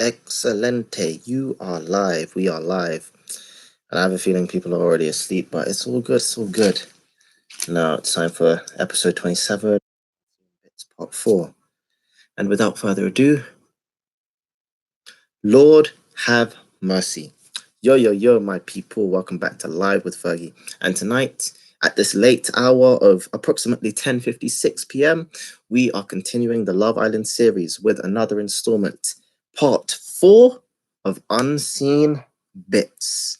Excelente. You are live. We are live. And I have a feeling people are already asleep, but it's all good. It's all good. Now it's time for episode 27. It's part 4. And without further ado, Lord have mercy. Yo, my people. Welcome back to Live with Fergie. And tonight, at this late hour of approximately 10:56 p.m., we are continuing the Love Island series with another installment, part 4 of Unseen Bits.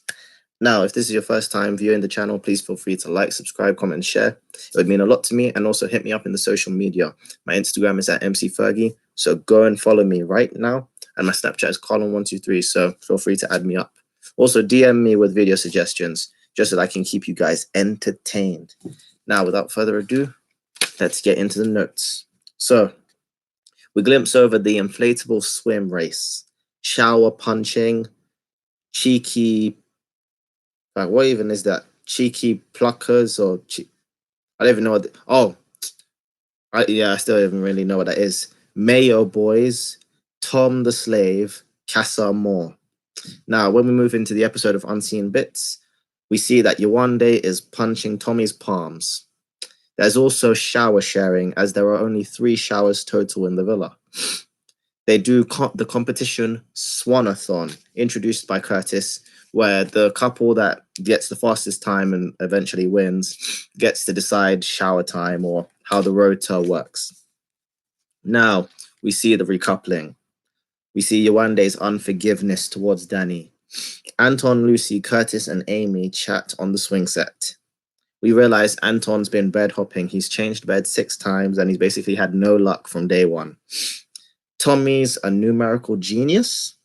Now, if this is your first time viewing the channel, please feel free to like, subscribe, comment, and share. It would mean a lot to me, and also hit me up in the social media. My Instagram is at MCFergie, so go and follow me right now. And my Snapchat is Colin123, so feel free to add me up. Also, DM me with video suggestions, just so that I can keep you guys entertained. Now, without further ado, let's get into the notes. So, we glimpse over the inflatable swim race, shower punching, cheeky, like what even is that? Cheeky pluckers or I don't even know what. I still don't even really know what that is. Mayo Boys, Tom the Slave, Casa Amor. Now, when we move into the episode of Unseen Bits, we see that Yewande is punching Tommy's palms. There's also shower sharing, as there are only 3 showers total in the villa. They do the competition Swanathon, introduced by Curtis, where the couple that gets the fastest time and eventually wins gets to decide shower time or how the rota works. Now, we see the recoupling. We see Yewande's unforgiveness towards Danny. Anton, Lucy, Curtis, and Amy chat on the swing set. We realize Anton's been bed hopping. He's changed bed 6 times, and he's basically had no luck from day 1. Tommy's a numerical genius.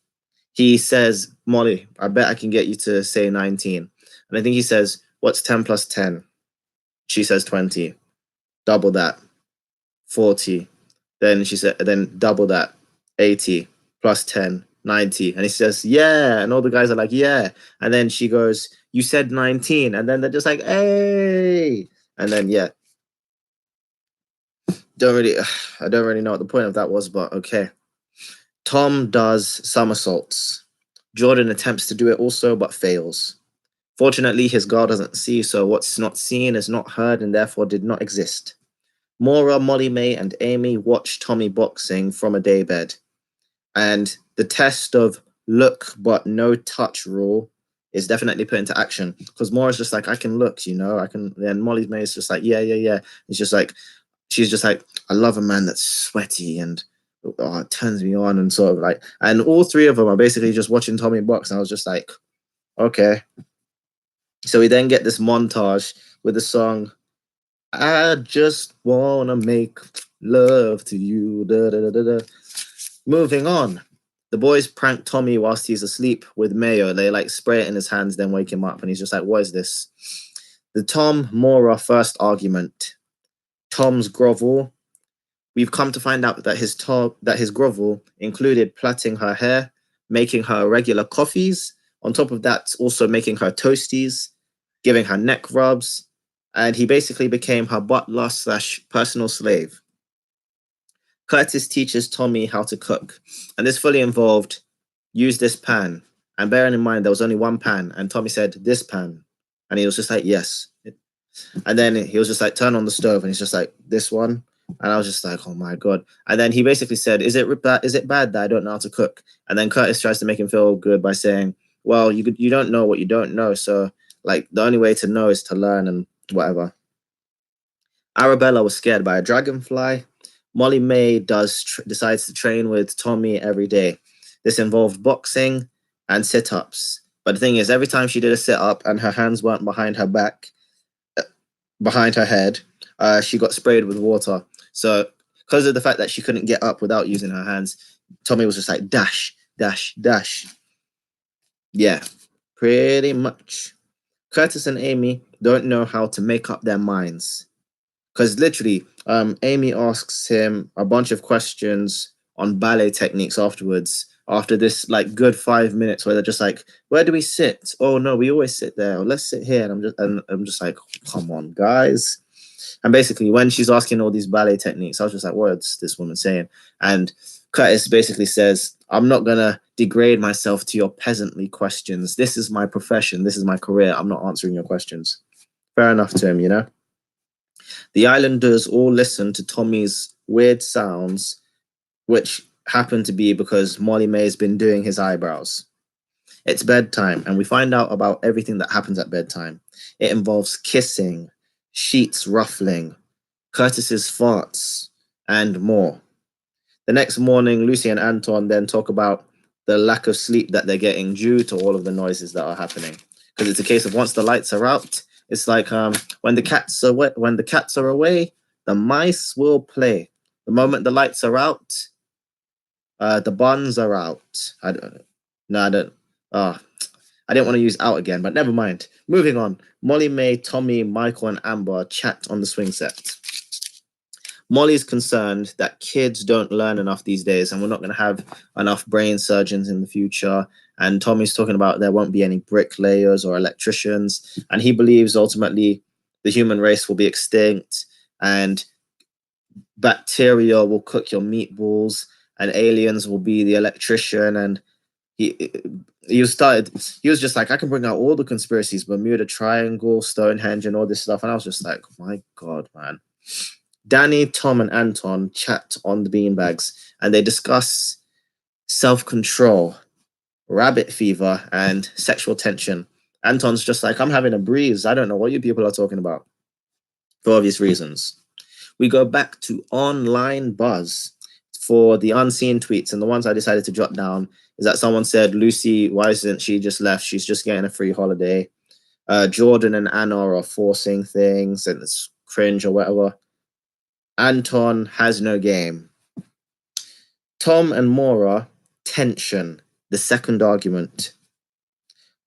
He says, Molly, I bet I can get you to say 19. And I think he says, what's 10 plus 10? She says 20. Double that. 40. Then she said, then double that. 80 plus 10, 90. And he says, yeah. And all the guys are like, yeah. And then she goes, you said 19. And then they're just like, hey. And then, yeah. I don't really know what the point of that was, but okay. Tom does somersaults. Jordan attempts to do it also, but fails. Fortunately, his guard doesn't see, so what's not seen is not heard and therefore did not exist. Maura, Molly May, and Amy watch Tommy boxing from a daybed. And the test of look but no touch rule is definitely put into action. Because Maura's just like, I can look, you know, I can. Then Molly May is just like, yeah. It's just like, she's just like, I love a man that's sweaty and it turns me on and sort of like, and all 3 of them are basically just watching Tommy box. And I was just like, okay. So we then get this montage with the song, I just wanna make love to you. Da, da, da, da, da. Moving on. The boys prank Tommy whilst he's asleep with mayo. They like spray it in his hands, then wake him up. And he's just like, what is this? The Tom Maura first argument. Tom's grovel. We've come to find out that his grovel included plaiting her hair, making her regular coffees. On top of that, also making her toasties, giving her neck rubs, and he basically became her butler / personal slave. Curtis teaches Tommy how to cook, and this fully involved use this pan. And bearing in mind there was only 1 pan, and Tommy said this pan, and he was just like yes. And then he was just like turn on the stove, and he's just like this one. And I was just like, oh my God. And then he basically said, is it bad that I don't know how to cook? And then Curtis tries to make him feel good by saying, well, you don't know what you don't know. So like the only way to know is to learn and whatever. Arabella was scared by a dragonfly. Molly May decides to train with Tommy every day. This involved boxing and sit-ups. But the thing is, every time she did a sit-up and her hands weren't behind her back, behind her head, she got sprayed with water. So because of the fact that she couldn't get up without using her hands, Tommy was just like dash, dash, dash. Yeah, pretty much. Curtis and Amy don't know how to make up their minds. Because literally, Amy asks him a bunch of questions on ballet techniques afterwards, after this like good 5 minutes where they're just like, where do we sit? Oh no, we always sit there. Or, let's sit here. And I'm just like, come on, guys. And basically, when she's asking all these ballet techniques, I was just like, what's this woman saying? And Curtis basically says, I'm not gonna degrade myself to your peasantly questions. This is my profession. This is my career. I'm not answering your questions. Fair enough to him, you know? The islanders all listen to Tommy's weird sounds, which happen to be because Molly May's been doing his eyebrows. It's bedtime, and we find out about everything that happens at bedtime. It involves kissing, sheets ruffling, Curtis's farts, and more. The next morning, Lucy and Anton then talk about the lack of sleep that they're getting due to all of the noises that are happening. Because it's a case of once the lights are out, it's like when the cats are away, the mice will play. The moment the lights are out, the buns are out. I didn't want to use out again, but never mind. Moving on. Molly May, Tommy, Michael, and Amber chat on the swing set. Molly's concerned that kids don't learn enough these days, and we're not going to have enough brain surgeons in the future. And Tommy's talking about there won't be any bricklayers or electricians, and he believes ultimately the human race will be extinct, and bacteria will cook your meatballs, and aliens will be the electrician. And he was just like, I can bring out all the conspiracies, Bermuda Triangle, Stonehenge, and all this stuff. And I was just like, my God, man. Danny, Tom, and Anton chat on the beanbags, and they discuss self-control, rabbit fever, and sexual tension. Anton's just like, I'm having a breeze. I don't know what you people are talking about, for obvious reasons. We go back to online buzz for the unseen tweets, and the ones I decided to jot down is that someone said, Lucy, why isn't she just left? She's just getting a free holiday. Jordan and Anna are forcing things, and it's cringe or whatever. Anton has no game. Tom and Maura, tension, the second argument.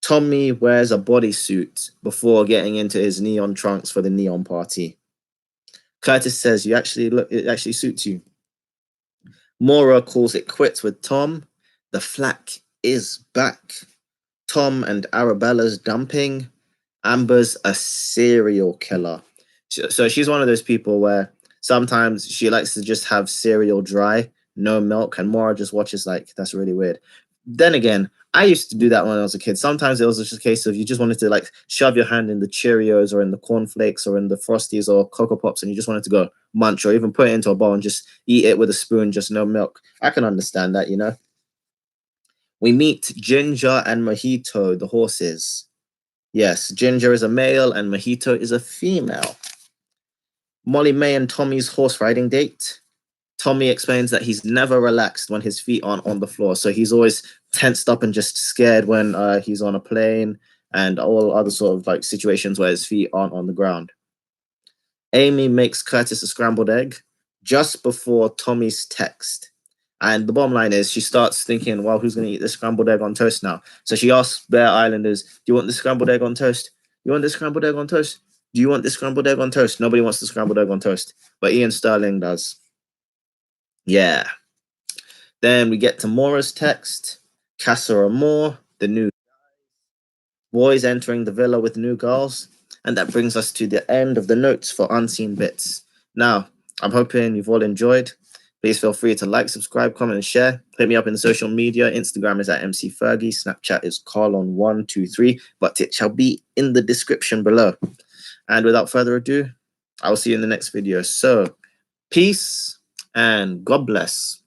Tommy wears a bodysuit before getting into his neon trunks for the neon party. Curtis says, it actually suits you. Maura calls it quits with Tom. The Flack is back. Tom and Arabella's dumping. Amber's a serial killer. So she's one of those people where sometimes she likes to just have cereal dry, no milk, and Maura just watches like, that's really weird. Then again, I used to do that when I was a kid. Sometimes it was just a case of you just wanted to like shove your hand in the Cheerios or in the cornflakes or in the Frosties or Cocoa Pops, and you just wanted to go munch or even put it into a bowl and just eat it with a spoon, just no milk. I can understand that, you know. We meet Ginger and Mojito, the horses. Yes, Ginger is a male and Mojito is a female. Molly May and Tommy's horse riding date. Tommy explains that he's never relaxed when his feet aren't on the floor. So he's always tensed up and just scared when he's on a plane and all other sort of like situations where his feet aren't on the ground. Amy makes Curtis a scrambled egg just before Tommy's text. And the bottom line is she starts thinking, well, who's going to eat the scrambled egg on toast now? So she asks Bear Islanders, do you want the scrambled egg on toast? You want the scrambled egg on toast? Do you want the scrambled egg on toast? Nobody wants the scrambled egg on toast, but Ian Sterling does. Yeah. Then we get to Maura's text. Casa Amor, the new boys entering the villa with new girls. And that brings us to the end of the notes for Unseen Bits. Now, I'm hoping you've all enjoyed. Please feel free to like, subscribe, comment, and share. Hit me up in the social media. Instagram is at MC Fergie. Snapchat is Carlon123, but it shall be in the description below. And without further ado, I will see you in the next video. So, peace and God bless.